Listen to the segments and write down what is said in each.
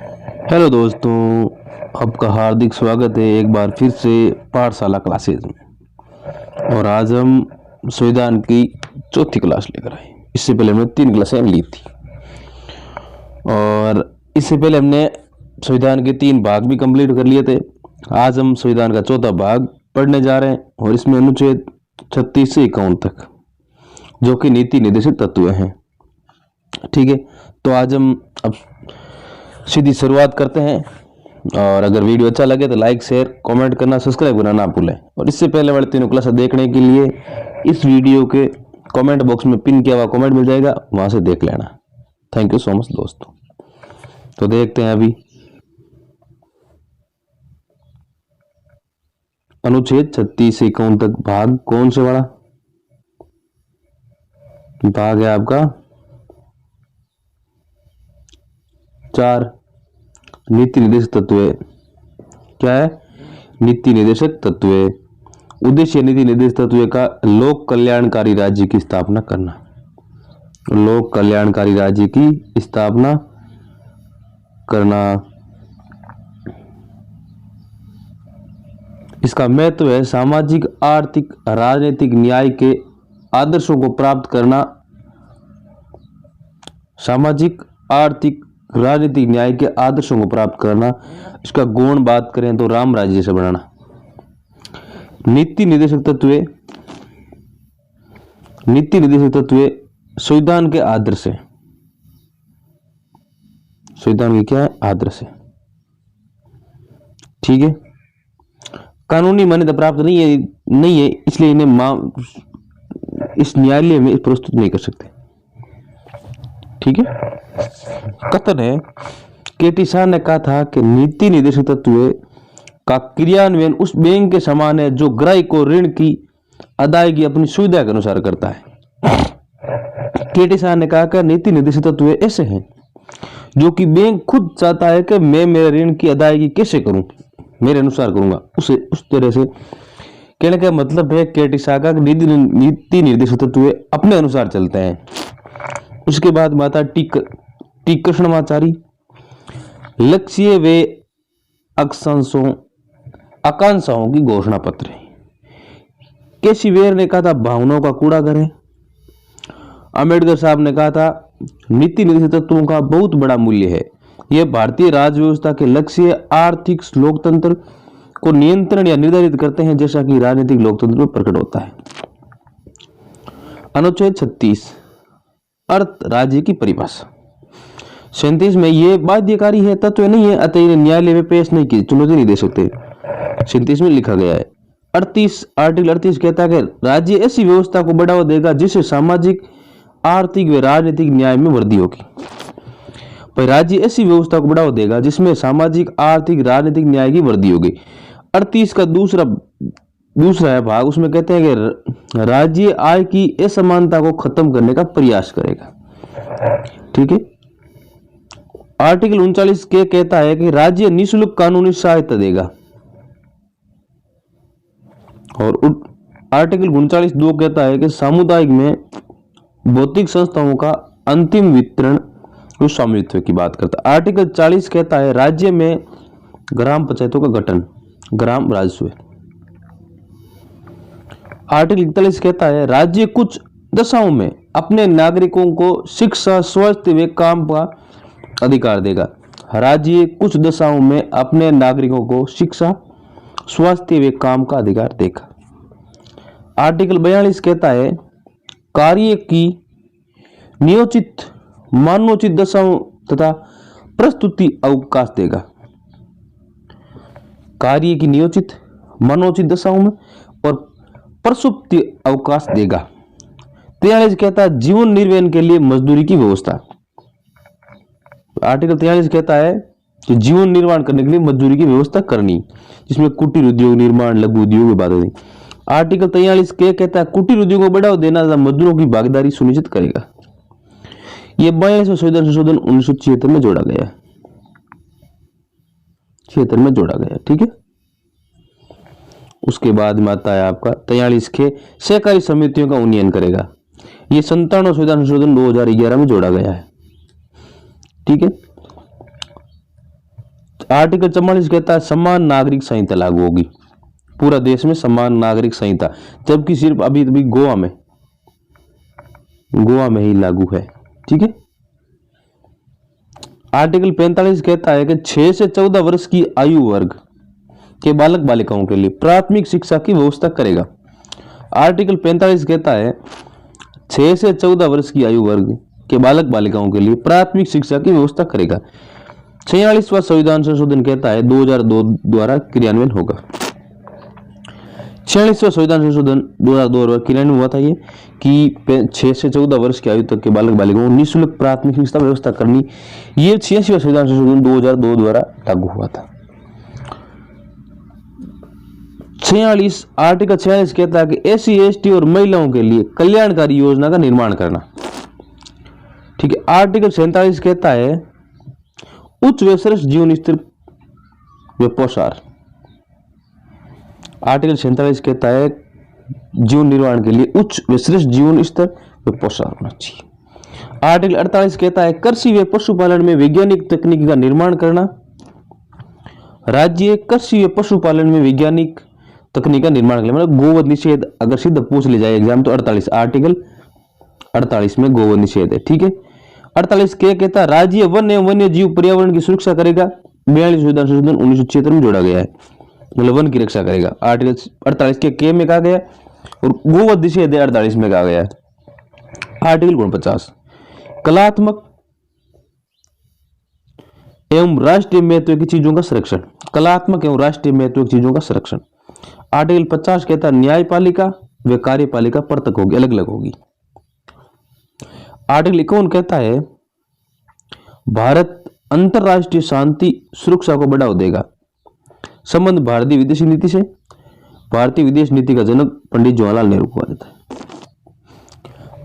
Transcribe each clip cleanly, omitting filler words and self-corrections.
Hello दोस्तों, आपका हार्दिक स्वागत है एक बार फिर से पाठशाला क्लासेज में। और आज हम संविधान की चौथी क्लास लेकर आए। इससे पहले हमने 3 क्लासें ली थी और इससे पहले हमने संविधान के 3 भाग भी कंप्लीट कर लिए थे। आज हम संविधान का चौथा भाग पढ़ने जा रहे हैं और इसमें अनुच्छेद 36 से 51 तक, जो कि नीति निर्देशित तत्व हैं। ठीक है, तो आज हम अब सीधी शुरुआत करते हैं। और अगर वीडियो अच्छा लगे तो लाइक, शेयर, कमेंट करना, सब्सक्राइब करना ना भूलें। और इससे पहले वाले 3 क्लास देखने के लिए इस वीडियो के कमेंट बॉक्स में पिन किया हुआ कमेंट मिल जाएगा, वहां से देख लेना। थैंक यू सो मच दोस्तों। तो देखते हैं अभी अनुच्छेद 36 से 51 तक भाग कौन से वाला भाग है आपका 4, नीति निर्देशक तत्व। क्या है? नीति निर्देशक तत्व। उद्देश्य नीति निर्देशक तत्व का लोक कल्याणकारी राज्य की स्थापना करना। लोक कल्याणकारी राज्य की स्थापना करना। इसका महत्व है सामाजिक, आर्थिक, राजनीतिक न्याय के आदर्शों को प्राप्त करना। सामाजिक, आर्थिक, राजनीतिक न्याय के आदर्शों को प्राप्त करना। इसका गौण बात करें तो राम राज्य से बनाना। नीति निर्देशक तत्व। नीति निर्देशक तत्व संविधान के आदर्श है। संविधान के क्या है? आदर्श है। ठीक है, कानूनी मान्यता प्राप्त नहीं है, इसलिए इन्हें इस न्यायालय में प्रस्तुत नहीं कर सकते। ठीक है, कथन है केटी शाह ने कहा था कि नीति निर्देशक तत्व का क्रियान्वयन उस बैंक के समान है जो ग्राहक को ऋण की अदायगी अपनी सुविधा के अनुसार करता है। केटी शाह ने कहा कि नीति निर्देशक तत्व ऐसे हैं जो कि बैंक खुद चाहता है कि मैं मेरे ऋण की अदायगी कैसे करूं, मेरे अनुसार करूंगा, उसे उस तरह से। कहने का मतलब है केटी शाह का नीति निर्देशक तत्व अपने अनुसार चलते हैं। उसके बाद माता टी कृष्णमाचारी लक्ष्य व आकांक्षाओं की घोषणा पत्र। केसी वेयर ने कहा था भावनाओं का कूड़ा घर है। अंबेडकर साहब ने कहा था नीति निर्देशक तत्वों का बहुत बड़ा मूल्य है। यह भारतीय राज्य व्यवस्था के लक्ष्य, आर्थिक लोकतंत्र को नियंत्रण या निर्धारित करते हैं, जैसा कि राजनीतिक लोकतंत्र में प्रकट होता है। अनुच्छेद 36 अर्थ राज्य की परिभाषा। 37 में ये बाध्यकारी है, तत्व नहीं है, अतः इन्हें न्यायालय में पेश नहीं की, चुनौती नहीं दे सकते। 37 में लिखा गया है। आर्टिकल 38 कहता है कि राज्य ऐसी व्यवस्था को बढ़ावा देगा जिससे सामाजिक, आर्थिक व राजनीतिक न्याय में वृद्धि होगी। पर राज्य ऐसी व्यवस्था को बढ़ावा देगा जिसमें सामाजिक, आर्थिक, राजनीतिक न्याय की वृद्धि होगी। 38 का दूसरा है भाग, उसमें कहते हैं कि राज्य आय की असमानता को खत्म करने का प्रयास करेगा। ठीक है, आर्टिकल 39 के कहता है कि राज्य निःशुल्क कानूनी सहायता देगा। और आर्टिकल 39(2) कहता है कि सामुदायिक में भौतिक संस्थाओं का अंतिम वितरण और स्वामित्व की बात करता है। आर्टिकल 40 कहता है राज्य में ग्राम पंचायतों का गठन, ग्राम राजस्व। आर्टिकल 41 कहता है राज्य कुछ दशाओं में अपने नागरिकों को शिक्षा, स्वास्थ्य व काम का अधिकार देगा। राज्य कुछ दशाओं में अपने नागरिकों को शिक्षा, स्वास्थ्य व काम का अधिकार देगा। आर्टिकल 42 कहता है कार्य की नियोजित, मानवोचित दशाओं तथा प्रस्तुति अवकाश देगा। कार्य की नियोजित, मानवोचित दशाओं में और प्रसुप्ति अवकाश देगा। 43 कहता है जीवन निर्वहन के लिए मजदूरी की व्यवस्था। आर्टिकल 43 कहता है कि जीवन निर्माण करने के लिए मजदूरी की व्यवस्था करनी, जिसमें कुटीर उद्योग, निर्माण, लघु उद्योग में बात होती। आर्टिकल 43 के कहता है कुटीर उद्योग को बढ़ावा देना तथा मजदूरों की भागीदारी सुनिश्चित करेगा। यह 42वां संशोधन 1976 में जोड़ा गया है। 76 में जोड़ा गया। ठीक है, उसके बाद में आता है आपका 43 के सहकारी समितियों का उन्नयन करेगा। यह 97वां संविधान संशोधन 2011 में जोड़ा गया है। ठीक है, आर्टिकल 44 कहता है समान नागरिक संहिता लागू होगी पूरा देश में, समान नागरिक संहिता, जबकि सिर्फ अभी गोवा में ही लागू है। ठीक है। आर्टिकल 45 कहता है कि 6 से 14 वर्ष की आयु वर्ग के बालक बालिकाओं के लिए प्राथमिक शिक्षा की व्यवस्था करेगा। आर्टिकल 45 कहता है 6 से 14 वर्ष की आयु वर्ग के बालक बालिकाओं के लिए प्राथमिक शिक्षा की व्यवस्था करेगा। 46वां संविधान संशोधन कहता है 2002 द्वारा क्रियान्वयन होगा। 46वां संविधान संशोधन 2002 द्वारा क्रियान्वयन हुआ था ये कि 6 से 14 वर्ष की आयु तक के बालक बालिकाओं को निःशुल्क प्राथमिक शिक्षा व्यवस्था करनी। ये 86वां संविधान संशोधन 2002 द्वारा लागू हुआ था। 46 आर्टिकल 46 कहता है कि SC ST और महिलाओं के लिए कल्याणकारी योजना का निर्माण करना। ठीक है। आर्टिकल 47 कहता है उच्च व श्रेष्ठ जीवन स्तर व प्रसार। आर्टिकल 47 कहता है जीवन निर्माण के लिए उच्च व श्रेष्ठ जीवन स्तर व प्रसार होना चाहिए। आर्टिकल 48 कहता है कृषि व पशुपालन में वैज्ञानिक तकनीक का निर्माण करना। राज्य कृषि व पशुपालन में वैज्ञानिक तकनीक का निर्माण करना, मतलब गोवध निषेध अगर सीधा पूछ ले जाए एग्जाम तो 48 आर्टिकल 48 में गोवध निषेध है। ठीक है। 48 के कहता है राज्य वन एवं वन्य जीव पर्यावरण की सुरक्षा करेगा। 42 संविधान संशोधन 1976 में जोड़ा गया है, मतलब वन की रक्षा करेगा। आर्टिकल 48 के में कहा गया और गोवध निषेध 48 में कहा गया है। आर्टिकल 49 कलात्मक एवं राष्ट्रीय महत्व की चीजों का संरक्षण, कलात्मक एवं राष्ट्रीय महत्व की चीजों का संरक्षण। आर्टिकल 50 कहता है न्यायपालिका व कार्यपालिका पृथक होगी, अलग अलग होगी। आर्टिकल 51 कहता है भारत अंतरराष्ट्रीय शांति सुरक्षा को बढ़ावा देगा। संबंध भारतीय विदेश नीति से। भारतीय विदेश नीति का जनक पंडित जवाहरलाल नेहरू को कहा जाता है।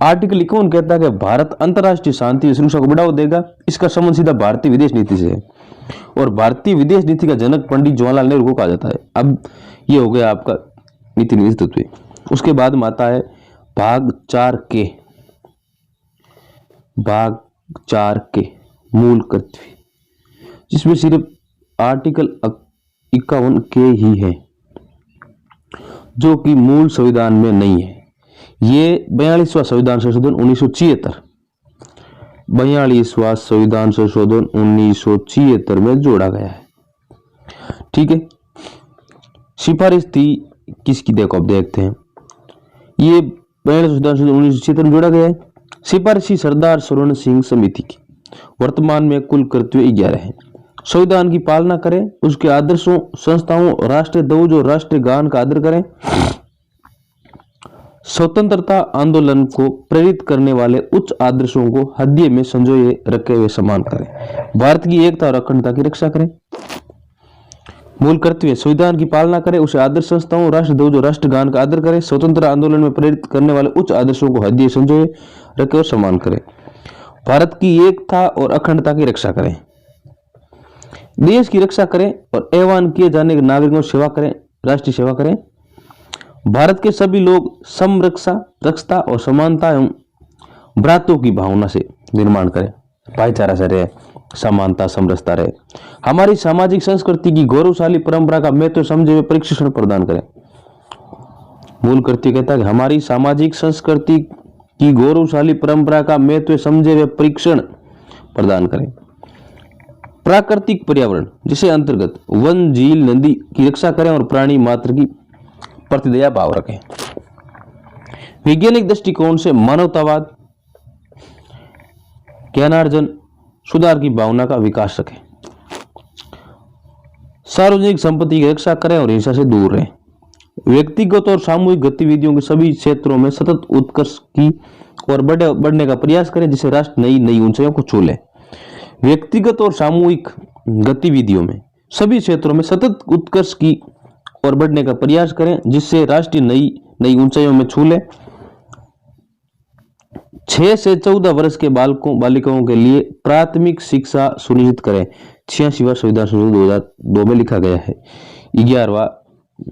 आर्टिकल 51 कहता है कि भारत अंतरराष्ट्रीय शांति सुरक्षा को बढ़ावा देगा। इसका संबंध सीधा भारतीय विदेश नीति से है और भारतीय विदेश नीति का जनक पंडित जवाहरलाल नेहरू को कहा जाता है। अब ये हो गया आपका नीति नेतृत्व। उसके बाद में आता है भाग 4 के, भाग 4 के मूल कर्तव्य, जिसमें सिर्फ आर्टिकल 51 के ही है जो कि मूल संविधान में नहीं है। ये 42वां संविधान संशोधन 1976, 42वां संविधान संशोधन 1976 में जोड़ा गया है। ठीक है। सिफारिश थी किसकी, देखो अब देखते हैं। ये 42वां संविधान संशोधन 1976 में जोड़ा गया है। सिफारिशी सरदार स्वर्ण सिंह समिति की। वर्तमान में कुल कर्तव्य 11 है। संविधान की पालना करें, उसके आदर्शों, संस्थाओं, राष्ट्रीय ध्वज और राष्ट्रीय गान का आदर करें। स्वतंत्रता आंदोलन को प्रेरित करने वाले उच्च आदर्शों को हृदय में संजोए रखे हुए सम्मान करें। भारत की एकता और अखंडता की रक्षा करें। मूल कर्तव्य संविधान की पालना करें, उसे आदर्श संस्थाओं, राष्ट्रीय ध्वज और राष्ट्रीय गान का आदर करें। स्वतंत्रता आंदोलन में प्रेरित करने वाले उच्च आदर्शों को हृदय संजोए रखे और सम्मान करें। भारत की एकता और अखंडता की रक्षा करें। देश की रक्षा करें और ऐवान किए जाने के नागरिकों की सेवा करें, राष्ट्रीय सेवा करें। भारत के सभी लोग समरक्षा और समानता एवं भ्रातृत्व की भावना से निर्माण करें, भाईचारा से रहे, समानता समरसता रहे। हमारी सामाजिक संस्कृति की गौरवशाली परंपरा का महत्व समझे हुए प्रशिक्षण प्रदान करें। मूल कर्तव्य कहता है कि हमारी सामाजिक संस्कृति की गौरवशाली परंपरा का महत्व समझे हुए परीक्षण प्रदान करें। प्राकृतिक पर्यावरण जिसे अंतर्गत वन, झील, नदी की रक्षा करें और प्राणी मात्र की प्रति दया भाव रखें। वैज्ञानिक दृष्टिकोण से मानवतावाद, ज्ञानार्जन, सुधार की भावना का विकास रखें। सार्वजनिक संपत्ति की रक्षा करें और हिंसा से दूर रहें। व्यक्तिगत और सामूहिक गतिविधियों के सभी क्षेत्रों में सतत उत्कर्ष की और बढ़ने का प्रयास करें, जिससे राष्ट्र नई ऊंचाइयों को छू ले। व्यक्तिगत और सामूहिक गतिविधियों में सभी क्षेत्रों में सतत उत्कर्ष की और बढ़ने का प्रयास करें, जिससे राष्ट्र नई ऊंचाइयों में छू ले। 6 से 14 वर्ष के बालिकाओं के लिए प्राथमिक शिक्षा सुनिश्चित करें। 86वां संविधान संशोधन 2002 में लिखा गया है। 11वां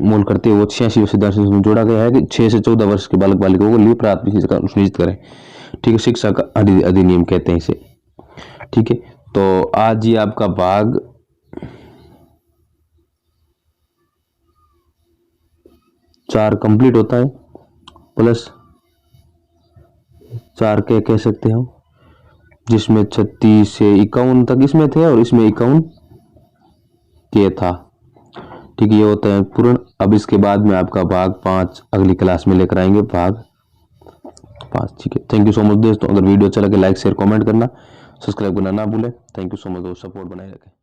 मूल कर्तव्य वो 86वें संविधान संशोधन में जोड़ा गया है कि 6 से 14 वर्ष के बालक बालिकाओं के लिए प्राथमिक शिक्षा सुनिश्चित करें। ठीक है, शिक्षा का अधिनियम कहते हैं इसे। ठीक है, तो आज ये आपका भाग 4 कंप्लीट होता है, प्लस 4 के कह सकते हो, जिसमें 36 से 51 तक इसमें थे और इसमें 51 के था। ठीक है, ये होता है पूर्ण। अब इसके बाद में आपका भाग 5 अगली क्लास में लेकर आएंगे, भाग 5। ठीक है, थैंक यू सो मच दोस्तों। अगर वीडियो अच्छा लगे लाइक शेयर कमेंट करना, सब्सक्राइब करना ना भूलें। थैंक यू सो मच दोस्तों, सपोर्ट बनाए रखें।